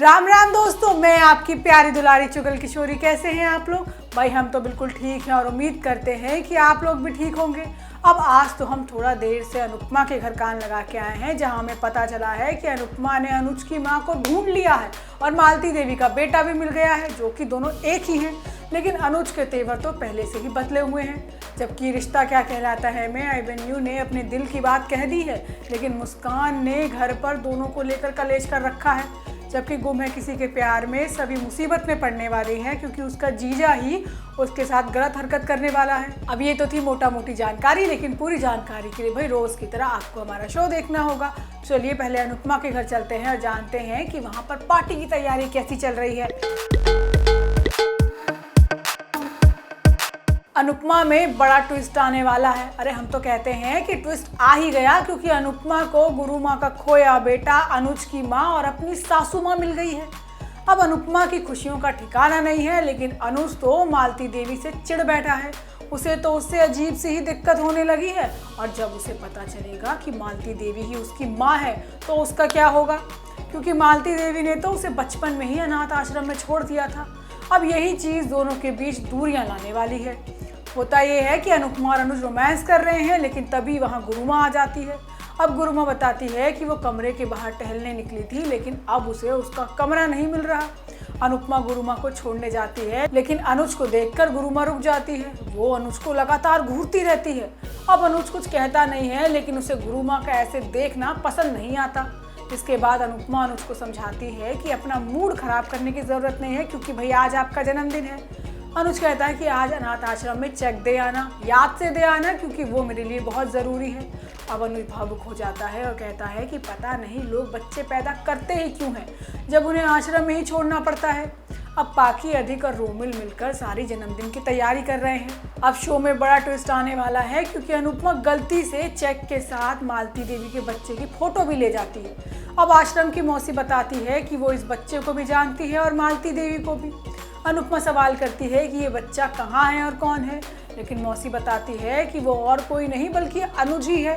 राम राम दोस्तों, मैं आपकी प्यारी दुलारी चुगल किशोरी। कैसे हैं आप लोग? भाई हम तो बिल्कुल ठीक हैं और उम्मीद करते हैं कि आप लोग भी ठीक होंगे। अब आज तो हम थोड़ा देर से अनुपमा के घर कान लगा के आए हैं, जहां हमें पता चला है कि अनुपमा ने अनुज की मां को ढूंढ लिया है और मालती देवी का बेटा भी मिल गया है, जो कि दोनों एक ही हैं। लेकिन अनुज के तेवर तो पहले से ही बदले हुए हैं। जबकि रिश्ता क्या कहलाता है में अभिमन्यु ने अपने दिल की बात कह दी है, लेकिन मुस्कान ने घर पर दोनों को लेकर कलेश कर रखा है। जबकि गुम है किसी के प्यार में सभी मुसीबत में पड़ने वाले हैं, क्योंकि उसका जीजा ही उसके साथ गलत हरकत करने वाला है। अब ये तो थी मोटा मोटी जानकारी, लेकिन पूरी जानकारी के लिए भाई रोज की तरह आपको हमारा शो देखना होगा। चलिए पहले अनुपमा के घर चलते हैं और जानते हैं कि वहाँ पर पार्टी की तैयारी कैसी चल रही है। अनुपमा में बड़ा ट्विस्ट आने वाला है। अरे हम तो कहते हैं कि ट्विस्ट आ ही गया, क्योंकि अनुपमा को गुरु माँ का खोया बेटा, अनुज की माँ और अपनी सासू माँ मिल गई है। अब अनुपमा की खुशियों का ठिकाना नहीं है, लेकिन अनुज तो मालती देवी से चिढ़ बैठा है। उसे तो उससे अजीब सी ही दिक्कत होने लगी है, और जब उसे पता चलेगा कि मालती देवी ही उसकी माँ है तो उसका क्या होगा, क्योंकि मालती देवी ने तो उसे बचपन में ही अनाथ आश्रम में छोड़ दिया था। अब यही चीज़ दोनों के बीच दूरियां लाने वाली है। होता यह है कि अनुपमा और अनुज रोमांस कर रहे हैं, लेकिन तभी वहाँ गुरुमा आ जाती है। अब गुरुमा बताती है कि वो कमरे के बाहर टहलने निकली थी, लेकिन अब उसे उसका कमरा नहीं मिल रहा। अनुपमा गुरुमा को छोड़ने जाती है, लेकिन अनुज को देखकर गुरुमा रुक जाती है। वो अनुज को लगातार घूरती रहती है। अब अनुज कुछ कहता नहीं है, लेकिन उसे गुरुमा का ऐसे देखना पसंद नहीं आता। इसके बाद अनुपमा अनुज को समझाती है कि अपना मूड खराब करने की ज़रूरत नहीं है, क्योंकि भाई आज आपका जन्मदिन है। अनुज कहता है कि आज अनाथ आश्रम में चेक दे आना, याद से दे आना, क्योंकि वो मेरे लिए बहुत ज़रूरी है। अब अनुज भावुक हो जाता है और कहता है कि पता नहीं लोग बच्चे पैदा करते ही क्यों हैं, जब उन्हें आश्रम में ही छोड़ना पड़ता है। अब पाकी, अधिक और रोमिल मिलकर सारी जन्मदिन की तैयारी कर रहे हैं। अब शो में बड़ा ट्विस्ट आने वाला है, क्योंकि अनुपमा गलती से चेक के साथ मालती देवी के बच्चे की फोटो भी ले जाती है। अब आश्रम की मौसी बताती है कि वो इस बच्चे को भी जानती है और मालती देवी को भी। अनुपमा सवाल करती है कि ये बच्चा कहाँ है और कौन है, लेकिन मौसी बताती है कि वो और कोई नहीं बल्कि अनुज ही है।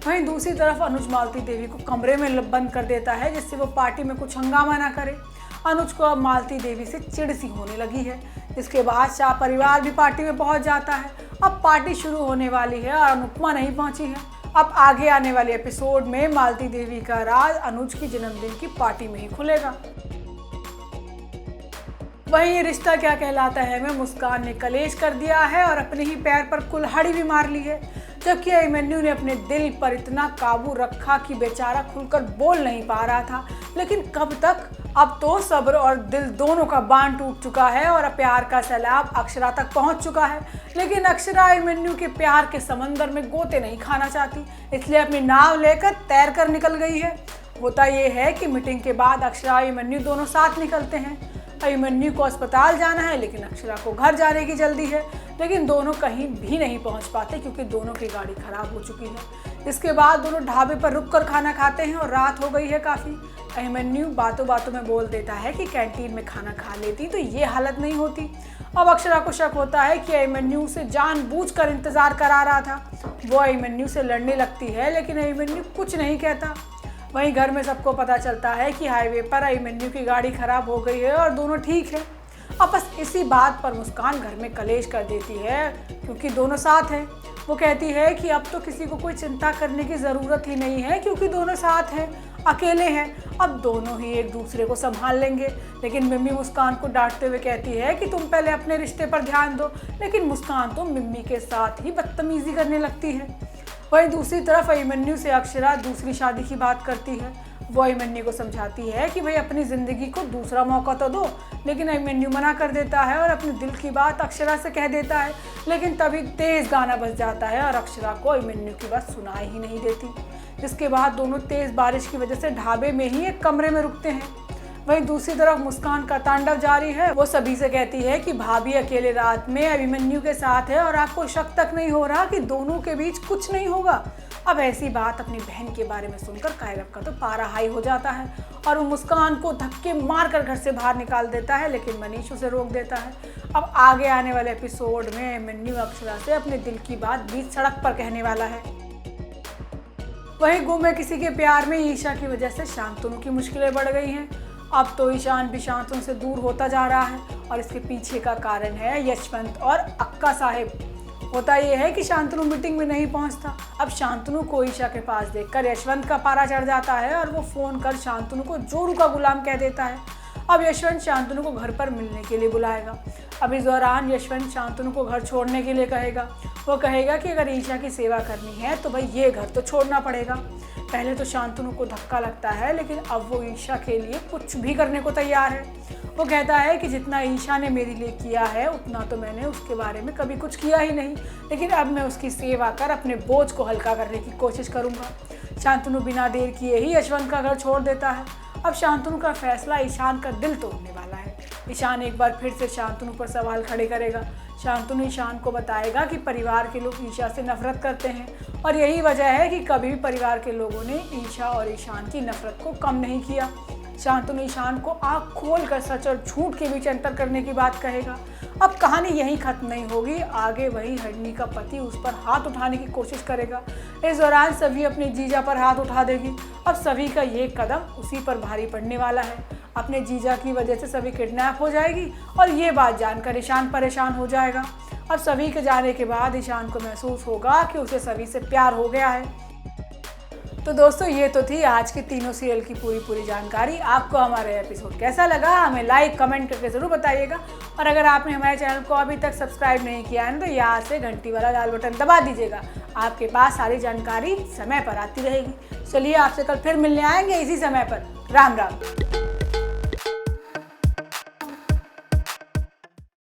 वहीं दूसरी तरफ अनुज मालती देवी को कमरे में बंद कर देता है, जिससे वो पार्टी में कुछ हंगामा ना करे। अनुज को अब मालती देवी से चिढ़ सी होने लगी है। इसके बाद शाह परिवार भी पार्टी में पहुंच जाता है। अब पार्टी शुरू होने वाली है और अनुपमा नहीं पहुंची है। अब आगे आने वाले एपिसोड में मालती देवी का राज अनुज की जन्मदिन की पार्टी में ही खुलेगा। वहीं रिश्ता क्या कहलाता है में मुस्कान ने कलेश कर दिया है और अपने ही पैर पर कुल्हाड़ी भी मार ली है। जबकि अभिमन्यु ने अपने दिल पर इतना काबू रखा कि बेचारा खुलकर बोल नहीं पा रहा था, लेकिन कब तक। अब तो सब्र और दिल दोनों का बांध टूट चुका है और प्यार का सैलाब अक्षरा तक पहुंच चुका है। लेकिन अक्षरा अभिमन्यु के प्यार के समंदर में गोते नहीं खाना चाहती, इसलिए अपनी नाव लेकर तैर कर निकल गई है। होता यह है कि मीटिंग के बाद अक्षरा अभिमन्यु दोनों साथ निकलते हैं। अभिमन्यु को अस्पताल जाना है, लेकिन अक्षरा को घर जाने की जल्दी है। लेकिन दोनों कहीं भी नहीं पहुंच पाते, क्योंकि दोनों की गाड़ी खराब हो चुकी है। इसके बाद दोनों ढाबे पर रुककर खाना खाते हैं और रात हो गई है काफ़ी। अभिमन्यु बातों बातों में बोल देता है कि कैंटीन में खाना खा लेती तो ये हालत नहीं होती। अब अक्षरा को शक होता है कि अभिमन्यु से जानबूझकर इंतजार करा रहा था। वो अभिमन्यु से लड़ने लगती है, लेकिन अभिमन्यु कुछ नहीं कहता। वहीं घर में सबको पता चलता है कि हाईवे पर अभिमन्यु की गाड़ी खराब हो गई है और दोनों ठीक है। अब बस इसी बात पर मुस्कान घर में कलेश कर देती है, क्योंकि दोनों साथ हैं। वो कहती है कि अब तो किसी को कोई चिंता करने की ज़रूरत ही नहीं है, क्योंकि दोनों साथ हैं, अकेले हैं। अब दोनों ही एक दूसरे को संभाल लेंगे। लेकिन मिम्मी मुस्कान को डांटते हुए कहती है कि तुम पहले अपने रिश्ते पर ध्यान दो, लेकिन मुस्कान तो मिम्मी के साथ ही बदतमीजी करने लगती है। वहीं दूसरी तरफ अभिमन्यु से अक्षरा दूसरी शादी की बात करती है। वो अभिमन्यु को समझाती है कि भाई अपनी ज़िंदगी को दूसरा मौका तो दो, लेकिन अभिमन्यु मना कर देता है और अपने दिल की बात अक्षरा से कह देता है। लेकिन तभी तेज़ गाना बज जाता है और अक्षरा को अभिमन्यु की बात सुनाई ही नहीं देती। जिसके बाद दोनों तेज़ बारिश की वजह से ढाबे में ही एक कमरे में रुकते हैं। वहीं दूसरी तरफ मुस्कान का तांडव जारी है। वो सभी से कहती है कि भाभी अकेले रात में अभिमन्यु के साथ है और आपको शक तक नहीं हो रहा कि दोनों के बीच कुछ नहीं होगा। अब ऐसी बात अपनी बहन के बारे में सुनकर कायरव का तो पारा हाई हो जाता है और वो मुस्कान को धक्के मारकर घर से बाहर निकाल देता है, लेकिन मनीष उसे रोक देता है। अब आगे आने वाले एपिसोड में अभिमन्यु अक्षरा से अपने दिल की बात बीच सड़क पर कहने वाला है। वहीं गुम है किसी के प्यार में ईशा की वजह से शांतनु की मुश्किलें बढ़ गई हैं। अब तो ईशान भी शांतनु से दूर होता जा रहा है और इसके पीछे का कारण है यशवंत और अक्का साहेब। होता यह है कि शांतनु मीटिंग में नहीं पहुंचता। अब शांतनु को ईशा के पास देखकर यशवंत का पारा चढ़ जाता है और वो फोन कर शांतनु को जोरू का गुलाम कह देता है। अब यशवंत शांतनु को घर पर मिलने के लिए बुलाएगा। अब इस दौरान यशवंत शांतनु को घर छोड़ने के लिए कहेगा। वो कहेगा कि अगर ईशा की सेवा करनी है तो भाई ये घर तो छोड़ना पड़ेगा। पहले तो शांतनु को धक्का लगता है, लेकिन अब वो ईशा के लिए कुछ भी करने को तैयार है। वो कहता है कि जितना ईशा ने मेरे लिए किया है उतना तो मैंने उसके बारे में कभी कुछ किया ही नहीं, लेकिन अब मैं उसकी सेवा कर अपने बोझ को हल्का करने की कोशिश करूँगा। शांतनु बिना देर किए ही यशवंत का घर छोड़ देता है। अब शांतनु का फैसला ईशान का दिल तोड़ने वाला है। ईशान एक बार फिर से शांतनु पर सवाल खड़े करेगा। शांतनु ईशान को बताएगा कि परिवार के लोग ईशा से नफरत करते हैं और यही वजह है कि कभी भी परिवार के लोगों ने ईशा और ईशान की नफरत को कम नहीं किया। शांतनु ईशान को आँख खोल कर सच और झूठ के बीच अंतर करने की बात कहेगा। अब कहानी यहीं खत्म नहीं होगी, आगे वही हरणी का पति उस पर हाथ उठाने की कोशिश करेगा। इस दौरान सभी अपने जीजा पर हाथ उठा देगी। अब सभी का ये कदम उसी पर भारी पड़ने वाला है। अपने जीजा की वजह से सभी किडनैप हो जाएगी और ये बात जानकर ईशान परेशान हो जाएगा। अब सभी के जाने के बाद ईशान को महसूस होगा कि उसे सभी से प्यार हो गया है। तो दोस्तों, ये तो थी आज के तीनों सीरियल की पूरी जानकारी। आपको हमारा एपिसोड कैसा लगा हमें लाइक कमेंट करके ज़रूर बताइएगा। और अगर आपने हमारे चैनल को अभी तक सब्सक्राइब नहीं किया है तो यहाँ से घंटी वाला लाल बटन दबा दीजिएगा। आपके पास सारी जानकारी समय पर आती रहेगी। चलिए, आपसे कल फिर मिलने आएंगे इसी समय पर। राम राम।